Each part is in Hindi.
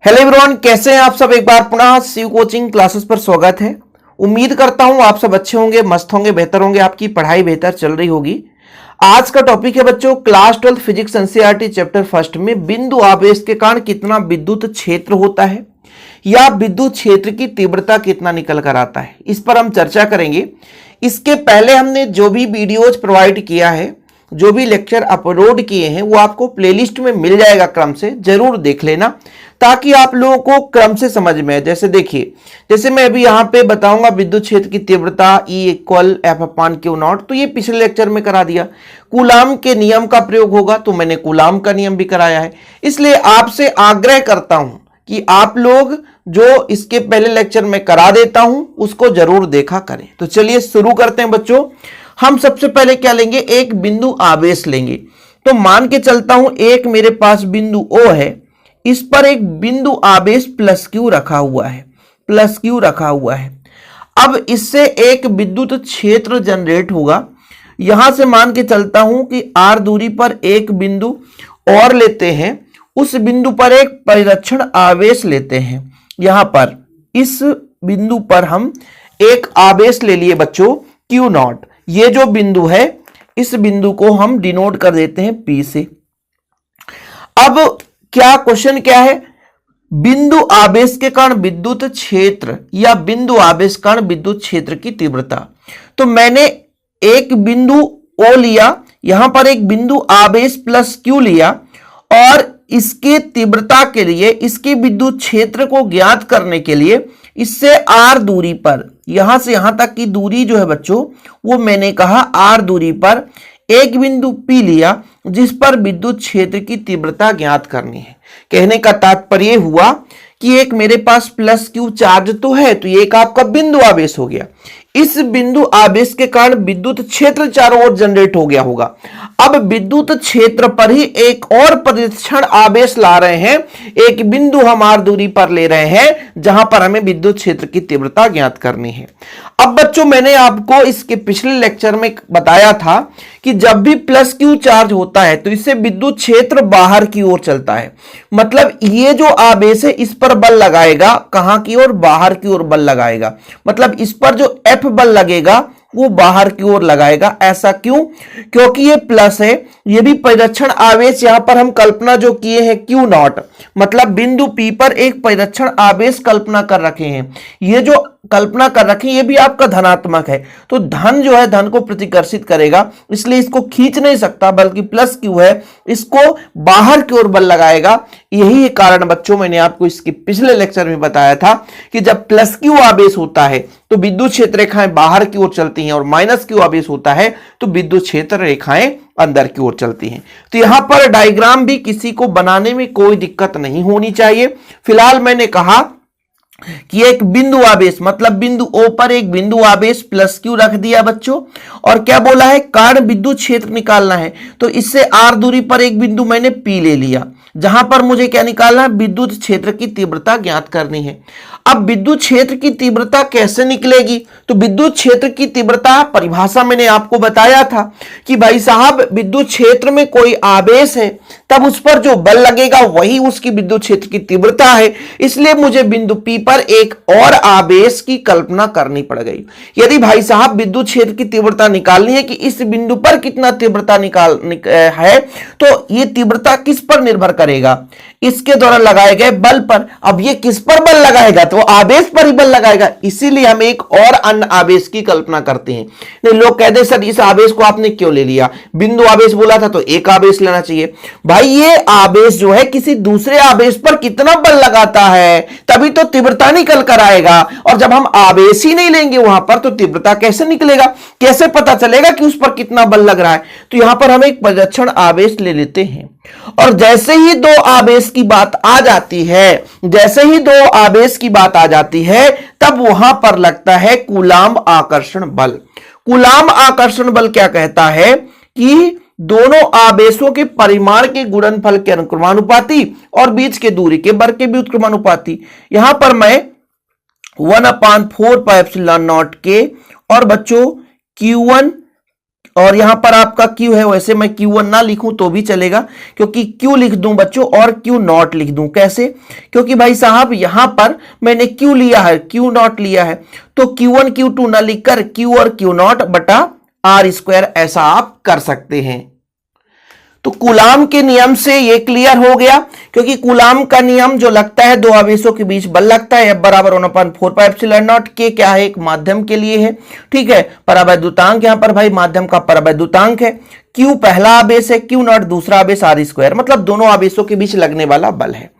हेलो एवरीवन, कैसे हैं आप सब। एक बार पुनः शिव कोचिंग क्लासेस पर स्वागत है। उम्मीद करता हूं आप सब अच्छे होंगे, मस्त होंगे, बेहतर होंगे, आपकी पढ़ाई बेहतर चल रही होगी। आज का टॉपिक है बच्चों class 12 physics NCERT chapter first में बिंदु आवेश के कारण कितना विद्युत क्षेत्र होता है या विद्युत क्षेत्र की तीव्रता कितना निकल कर आता है, इस पर हम चर्चा करेंगे। इसके पहले हमने जो भी वीडियोज प्रोवाइड किया है, जो भी लेक्चर अपलोड किए हैं, वो आपको प्लेलिस्ट में मिल जाएगा। क्रम से जरूर देख लेना ताकि आप लोगों को क्रम से समझ में आए। जैसे देखिए, जैसे मैं अभी यहाँ पे बताऊंगा विद्युत क्षेत्र की तीव्रता E = F/Q0, तो ये पिछले लेक्चर में करा दिया। कूलाम के नियम का प्रयोग होगा, तो मैंने कूलाम का नियम भी कराया है। इसलिए आपसे आग्रह करता हूं कि आप लोग जो इसके पहले लेक्चर में करा देता हूं उसको जरूर देखा करें। तो चलिए शुरू करते हैं बच्चों। हम सबसे पहले क्या लेंगे, एक बिंदु आवेश लेंगे। तो मान के चलता हूं एक मेरे पास बिंदु O है, इस पर एक बिंदु आवेश +Q रखा हुआ है, +Q रखा हुआ है। अब इससे एक विद्युत क्षेत्र जनरेट होगा। यहां से मान के चलता हूं कि R दूरी पर एक बिंदु और लेते हैं, उस बिंदु पर एक परिरक्षण आवेश लेते हैं। यहां पर इस बिंदु पर हम एक आवेश ले लिए बच्चों Q0। ये जो बिंदु है, इस बिंदु को हम डिनोट कर देते हैं P से। अब क्या क्वेश्चन क्या है, बिंदु आवेश के कारण विद्युत क्षेत्र या बिंदु आवेश कारण विद्युत क्षेत्र की तीव्रता। तो मैंने एक बिंदु O लिया, यहां पर एक बिंदु आवेश +Q लिया और इसके तीव्रता के लिए, इसके विद्युत क्षेत्र को ज्ञात करने के लिए इससे R दूरी पर, यहां से यहां तक की दूरी जो है बच्चों, वो मैंने कहा R दूरी पर एक बिंदु P लिया जिस पर विद्युत क्षेत्र की तीव्रता ज्ञात करनी है। कहने का तात्पर्य हुआ कि एक मेरे पास +Q चार्ज तो है, तो ये एक आपका बिंदु आवेश हो गया। इस बिंदु आवेश के कारण विद्युत क्षेत्र चारों ओर जनरेट हो गया होगा। अब विद्युत क्षेत्र पर ही एक और परिरक्षण आवेश ला रहे हैं, एक बिंदु हम R दूरी पर ले रहे हैं जहां पर हमें विद्युत क्षेत्र की तीव्रता ज्ञात करनी है। अब बच्चों मैंने आपको इसके पिछले लेक्चर में बताया था कि जब भी +Q चार्ज होता है तो इससे विद्युत क्षेत्र बाहर की ओर चलता है। मतलब ये जो आवेश है इस पर बल लगाएगा, कहां की ओर, बाहर की ओर बल लगाएगा। मतलब इस पर जो F बल लगेगा वो बाहर की ओर लगाएगा। ऐसा क्यों? क्योंकि ये प्लस है, ये भी परिरक्षण आवेश यहां पर हम कल्पना जो किए हैं Q0, मतलब बिंदु P पर एक परिरक्षण आवेश कल्पना कर रखे हैं। ये जो कल्पना कर रखे ये भी आपका धनात्मक है, तो धन जो है धन को प्रतिकर्षित करेगा, इसलिए इसको खींच नहीं सकता, बल्कि +Q है, इसको बाहर की ओर बल लगाएगा। यही कारण बच्चों मैंने आपको इसके पिछले लेक्चर में बताया था कि जब +Q आवेश होता है तो विद्युत क्षेत्र रेखाएं बाहर की ओर चलती हैं और -Q आवेश होता है तो विद्युत क्षेत्र रेखाएं अंदर की ओर चलती हैं। तो यहां पर डायग्राम भी किसी को बनाने में कोई दिक्कत नहीं होनी चाहिए। फिलहाल मैंने कहा कि एक बिंदु आवेश, मतलब बिंदु O पर एक बिंदु आवेश +Q रख दिया बच्चों, और क्या बोला है, कारण विद्युत क्षेत्र निकालना है। तो इससे R दूरी पर एक बिंदु मैंने P ले लिया, जहां पर मुझे क्या निकालना है, विद्युत क्षेत्र की तीव्रता ज्ञात करनी है। अब विद्युत क्षेत्र की तीव्रता कैसे निकलेगी, तो विद्युत क्षेत्र की तीव्रता परिभाषा मैंने आपको बताया था कि भाई साहब विद्युत क्षेत्र में कोई आवेश है तब उस पर जो बल लगेगा वही उसकी विद्युत क्षेत्र की तीव्रता है। इसलिए मुझे बिंदु P पर एक और आवेश की कल्पना करनी पड़ गई। यदि भाई साहब विद्युत क्षेत्र की तीव्रता निकालनी है कि इस बिंदु पर कितना तीव्रता है, तो ये तीव्रता किस पर निर्भर करेगा, इसके द्वारा लगाए गए बल पर। अब ये किस पर बल लगाएगा, तो आवेश पर ही बल लगाएगा। इसीलिए हम एक और अन्य आवेश की कल्पना करते हैं। नहीं, लोग कहते हैं सर इस आवेश को आपने क्यों ले लिया, बिंदु आवेश बोला था तो एक आवेश लेना चाहिए। भाई ये आवेश जो है किसी दूसरे आवेश पर कितना बल लगाता है तभी तो तीव्रता निकल कर आएगा, और जब हम आवेश ही नहीं लेंगे वहां पर तो तीव्रता कैसे निकलेगा, कैसे पता चलेगा कि उस पर कितना बल लग रहा है। तो यहां पर हम एक परिरक्षण आवेश ले लेते हैं, और जैसे ही दो आवेश की बात आ जाती है, जैसे ही दो आवेश की बात आ जाती है तब वहां पर लगता है कूलाम आकर्षण बल। कूलाम आकर्षण बल क्या कहता है कि दोनों आवेशों के परिमाण के गुणनफल के अनुक्रमानुपाती और बीच के दूरी के वर्ग के व्युत्क्रमानुपाती। यहां पर मैं 1/4πε0 के और बच्चों Q1 और यहां पर आपका Q है, वैसे मैं Q1 ना लिखूं तो भी चलेगा, क्योंकि Q लिख दूं बच्चों और Q नॉट लिख दूं। कैसे? क्योंकि भाई साहब यहां पर मैंने Q लिया है, Q नॉट लिया है, तो Q1 Q2 ना लिखकर Q और Q नॉट बटा R स्क्वायर ऐसा आप कर सकते हैं। तो कूलाम के नियम से ये क्लियर हो गया, क्योंकि कूलाम का नियम जो लगता है दो आवेशों के बीच बल लगता है, F बराबर 1/4 पाई एप्सिलॉन नॉट। के क्या है? एक माध्यम के लिए है, ठीक है। परावैद्युतांक यहां पर भाई माध्यम का परावैद्युतांक है। Q पहला आवेश है, Q नॉट दूसरा आवेश, R स्क्वायर मतलब दोनों आवेशों के बीच लगने वाला बल है।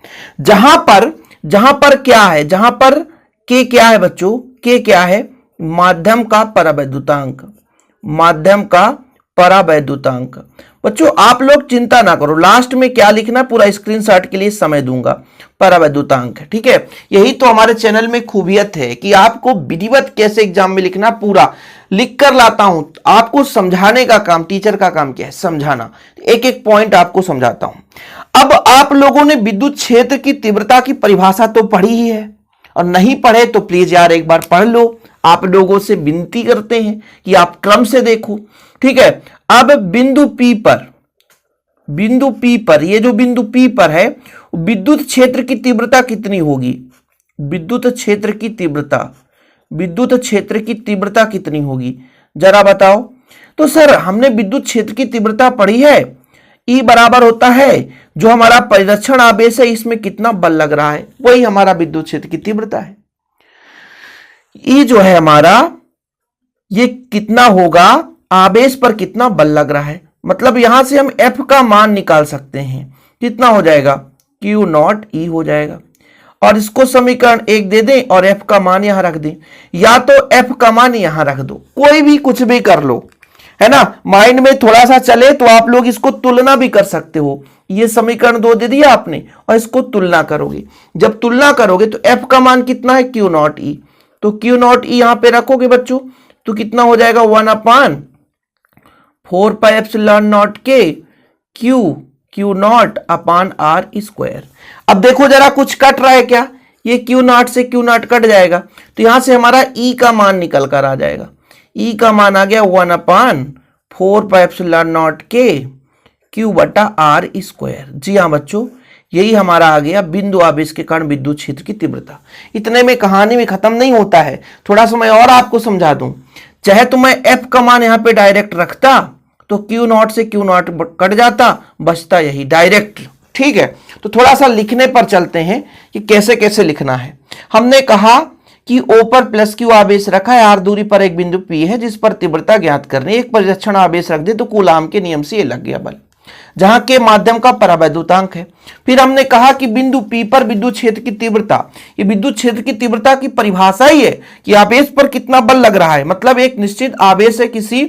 जहां पर क्या है, जहां पर के क्या है बच्चों? के क्या है? माध्यम का परावैद्युतांक, माध्यम का परावैद्युतांक। बच्चों आप लोग चिंता ना करो, लास्ट में क्या लिखना पूरा स्क्रीनशॉट के लिए समय दूंगा, परावैद्युतांक, ठीक है। यही तो हमारे चैनल में खूबियत है कि आपको विधिवत कैसे एग्जाम में लिखना पूरा लिख कर लाता हूं। आपको समझाने का काम, टीचर का काम क्या है? समझाना। एक एक पॉइंट आपको समझाता हूं। अब आप लोगों ने विद्युत क्षेत्र की तीव्रता की परिभाषा तो पढ़ी ही है, और नहीं पढ़े तो प्लीज यार एक बार पढ़ लो। आप लोगों से विनती करते हैं कि आप क्रम से देखो, ठीक है। अब बिंदु P पर ये जो बिंदु P पर है, विद्युत क्षेत्र की तीव्रता कितनी होगी? विद्युत क्षेत्र की तीव्रता कितनी होगी जरा बताओ। तो सर हमने विद्युत क्षेत्र की तीव्रता पढ़ी है, E बराबर होता है जो हमारा परिरक्षण आवेश है, इसमें कितना बल लग रहा है, वही हमारा विद्युत क्षेत्र की तीव्रता है। E जो है हमारा, ये कितना होगा? आवेश पर कितना बल लग रहा है, मतलब यहां से हम F का मान निकाल सकते हैं। कितना हो जाएगा? Q नॉट E हो जाएगा। और इसको समीकरण 1 दे दें और F का मान यहां रख दें, या तो F का मान यहां रख दो, कोई भी कुछ भी कर लो, है ना। माइंड में थोड़ा सा चले तो आप लोग इसको तुलना भी कर सकते हो। ये समीकरण 2 दे दिया आपने और इसको तुलना करोगे। जब तुलना करोगे तो F का मान कितना है? Q not E। तो Q नॉट E यहां पे रखोगे बच्चों तो कितना हो जाएगा? 1/4 पाई एप्सिलॉन नॉट के Q not upon R square. अब देखो जरा कुछ कट रहा है क्या? ये Q नॉट से Q नॉट कट जाएगा, तो यहां से हमारा E का मान निकल कर आ जाएगा। E का मान आ गया 1/4 पाई एप्सिलॉन नॉट के Q बटा R स्क्वायर। जी हाँ बच्चों, यही हमारा आ गया बिंदु आवेश के कारण विद्युत क्षेत्र की तीव्रता। इतने में कहानी में खत्म नहीं होता है, थोड़ा सा मैं और आपको समझा दूं। चाहे तो मैं F का मान यहां पे डायरेक्ट रखता तो Q नॉट से Q नॉट कट जाता, बचता यही डायरेक्ट, ठीक है। तो थोड़ा सा लिखने पर चलते हैं कि कैसे कैसे लिखना है। हमने कहा कि O पर प्लस Q आवेश रखा है, R दूरी पर एक बिंदु P है जिस पर तीव्रता ज्ञात करनी है। एक परिरक्षण आवेश रख दे तो कूलाम के नियम से ये लग गया बल, जहां के माध्यम का परावैद्युतांक है। फिर हमने कहा कि बिंदु P पर विद्युत क्षेत्र की तीव्रता, ये विद्युत क्षेत्र की तीव्रता की परिभाषा ही है कि आवेश पर कितना बल लग रहा है, मतलब एक निश्चित आवेश है किसी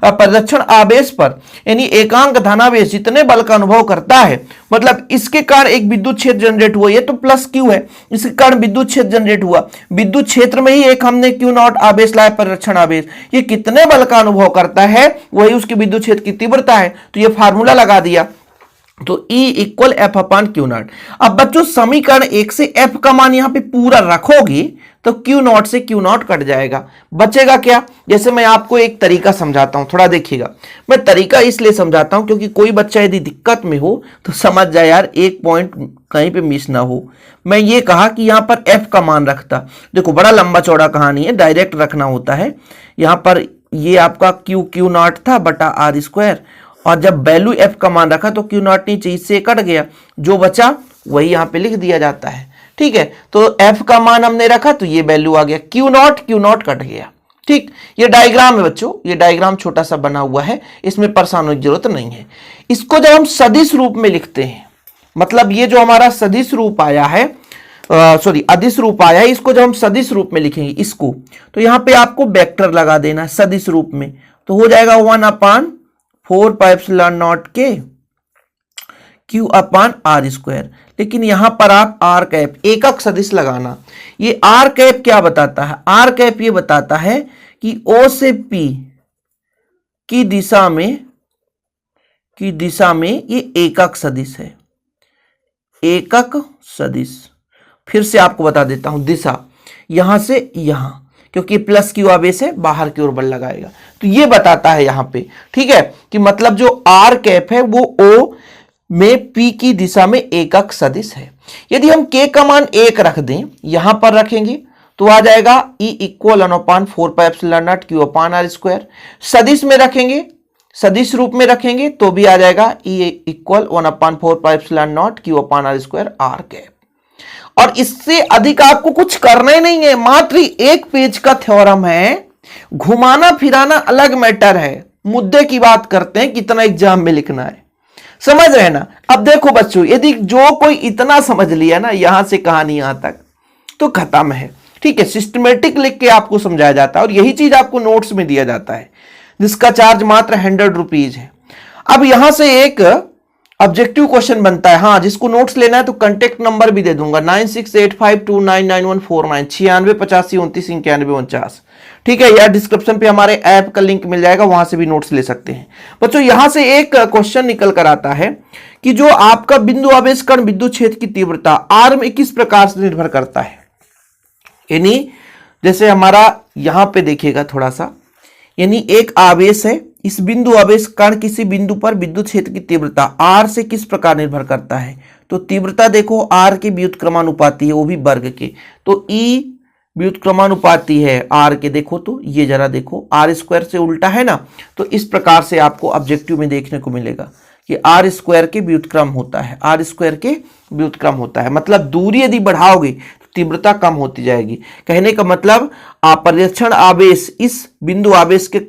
परिरक्षण आवेश पर, यानी एकांक धनावेश जितने बल का अनुभव करता है, मतलब इसके कारण एक विद्युत क्षेत्र जनरेट हुआ, ये तो प्लस Q है, इसके कारण विद्युत क्षेत्र जनरेट हुआ। विद्युत क्षेत्र में ही एक हमने Q नॉट आवेश लाया, परिरक्षण आवेश, ये कितने बल का अनुभव करता है वही उसकी विद्युत क्षेत्र की तीव्रता है। तो ये फार्मूला लगा दिया, तो E equal F upon Q not. अब बच्चों समीकरण 1 से F का मान यहां पे पूरा रखोगी तो Q नॉट से Q नॉट कट जाएगा, बचेगा क्या? जैसे मैं आपको एक तरीका समझाता हूं, थोड़ा देखिएगा। मैं तरीका इसलिए समझाता हूं क्योंकि कोई बच्चा यदि दिक्कत में हो तो समझ जाए यार, एक पॉइंट कहीं पे मिस ना हो। मैं ये कहा कि यहां पर F का मान रखता, देखो बड़ा लंबा चौड़ा कहानी है, डायरेक्ट रखना होता है। यहां पर ये आपका Q नॉट था बटा R स्क्वायर, और जब वैल्यू F का मान रखा तो Q नॉट नीचे इससे कट गया, जो बचा वही यहां पे लिख दिया जाता है, ठीक है। तो F का मान हमने रखा तो ये वैल्यू आ गया, Q नॉट कट गया, ठीक। ये डायग्राम है बच्चों, ये डायग्राम छोटा सा बना हुआ है, इसमें परेशान होने की जरूरत नहीं है। इसको जब हम सदिश रूप में लिखते हैं, मतलब ये जो हमारा सदिश रूप आया है, अदिश रूप आया है, इसको जब हम सदिश रूप में लिखेंगे इसको, तो यहां पे आपको वेक्टर लगा देना है सदिश रूप में, तो हो जाएगा 1/4 पाई एप्सिलॉन नॉट के Q अपान R स्क्वायर। लेकिन यहां पर आप R कैप एकक सदिश लगाना। ये R कैप क्या बताता है? R कैप ये बताता है कि O से P की दिशा में ये एकक सदिश है, एकक सदिश। फिर से आपको बता देता हूं दिशा, यहां से यहां क्योंकि प्लस क्यू आवेश है, बाहर की ओर बल लगाएगा। तो ये बताता है यहां पे, ठीक है, कि मतलब जो आर कैप है वो ओ में पी की दिशा में एकक सदिश है। यदि हम के का मान 1 रख दें, यहां पर रखेंगे तो आ जाएगा E equal 1/4 pi epsilon naught q upon r square. सदिश में रखेंगे, सदिश रूप में रखेंगे तो भी आ जाएगा E equal 1/4 pi epsilon naught q upon r square r cap. और इससे अधिक आपको कुछ करना ही नहीं है, मात्र एक पेज का थ्योरम है, घुमाना फिराना अलग मैटर है, मुद्दे की बात करते हैं कितना एग्जाम में लिखना है, समझ रहे ना। अब देखो बच्चों, यदि जो कोई इतना समझ लिया ना यहां से कहानी यहां तक, तो खत्म है, ठीक है। सिस्टमेटिक लिख के आपको समझाया जाता है और यही चीज आपको नोट्स में दिया जाता है, जिसका चार्ज मात्र 100 रुपीज है। अब यहां से एक ऑब्जेक्टिव क्वेश्चन बनता है, हाँ, जिसको नोट्स लेना है तो कांटेक्ट नंबर भी दे दूंगा 9685299149 9685292949, ठीक है, या डिस्क्रिप्शन पे हमारे ऐप का लिंक मिल जाएगा, वहां से भी नोट्स ले सकते हैं। बच्चों यहां से एक क्वेश्चन निकल कर आता है कि जो आपका बिंदु आवेश कण विद्युत क्षेत्र की तीव्रता आर में किस प्रकार से निर्भर करता है। यानी जैसे हमारा यहां पे देखिएगा थोड़ा सा, यानी एक आवेश है, इस बिंदु आवेश कण किसी बिंदु पर विद्युत क्षेत्र की तीव्रता आर से किस प्रकार निर्भर करता है। तो तीव्रता देखो आर के व्युत्क्रमानुपाती है, वो भी वर्ग के, तो ई व्युत्क्रमानुपाती है आर के। देखो तो ये जरा देखो, आर स्क्वायर से उल्टा है ना, तो इस प्रकार से आपको ऑब्जेक्टिव में देखने को मिलेगा कि आर स्क्वायर के व्युत्क्रम होता है, आर स्क्वायर के व्युत्क्रम होता है। मतलब दूरी यदि बढ़ाओगे तो तीव्रता कम होती जाएगी। कहने का मतलब आप परिरक्षण आवेश इस बिंदु आवेश के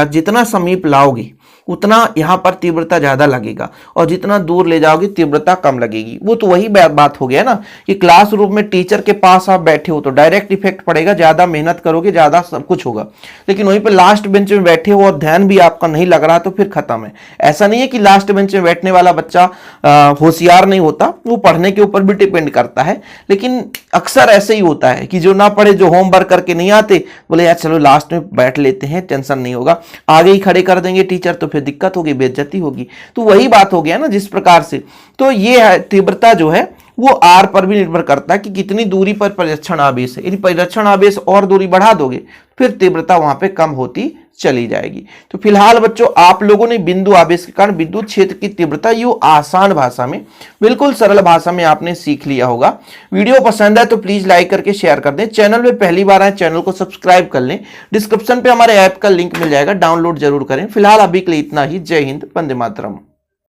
जितना समीप लाओगे उतना यहां पर तीव्रता ज्यादा लगेगा, और जितना दूर ले जाओगे तीव्रता कम लगेगी। वो तो वही बात हो गया ना कि क्लासरूम में टीचर के पास आप बैठे हो तो डायरेक्ट इफेक्ट पड़ेगा, ज्यादा मेहनत करोगे ज्यादा सब कुछ होगा, लेकिन वहीं पे लास्ट बेंच में बैठे हो और ध्यान भी आपका नहीं लग रहा तो फिर खत्म है। ऐसा नहीं है कि लास्ट बेंच में बैठने वाला बच्चा होशियार नहीं होता, वो पढ़ने के ऊपर भी डिपेंड करता है, लेकिन अक्सर ऐसे ही होता है कि जो ना पढ़े, जो होमवर्क करके नहीं आते, बोले यार चलो लास्ट में बैठ लेते हैं, टेंशन नहीं होगा, आगे ही खड़े कर देंगे टीचर तो फिर दिक्कत होगी, बेइज्जती होगी। तो वही बात हो गया ना जिस प्रकार से। तो ये है तीव्रता जो है वो आर पर भी निर्भर करता है कि कितनी दूरी पर परिरक्षण आवेश है। यदि परिरक्षण आवेश और दूरी बढ़ा दोगे फिर तीव्रता वहां पे कम होती चली जाएगी। तो फिलहाल बच्चों आप लोगों ने बिंदु आवेश के कारण विद्युत क्षेत्र की तीव्रता यूं आसान भाषा में, बिल्कुल सरल भाषा में आपने सीख लिया होगा। वीडियो पसंद है तो प्लीज लाइक करके शेयर कर दें। चैनल में पहली बार आए चैनल को सब्सक्राइब कर लें। डिस्क्रिप्शन पे हमारे ऐप का लिंक मिल जाएगा, डाउनलोड जरूर करें। फिलहाल अभी के लिए इतना ही। जय हिंद, वंदे मातरम।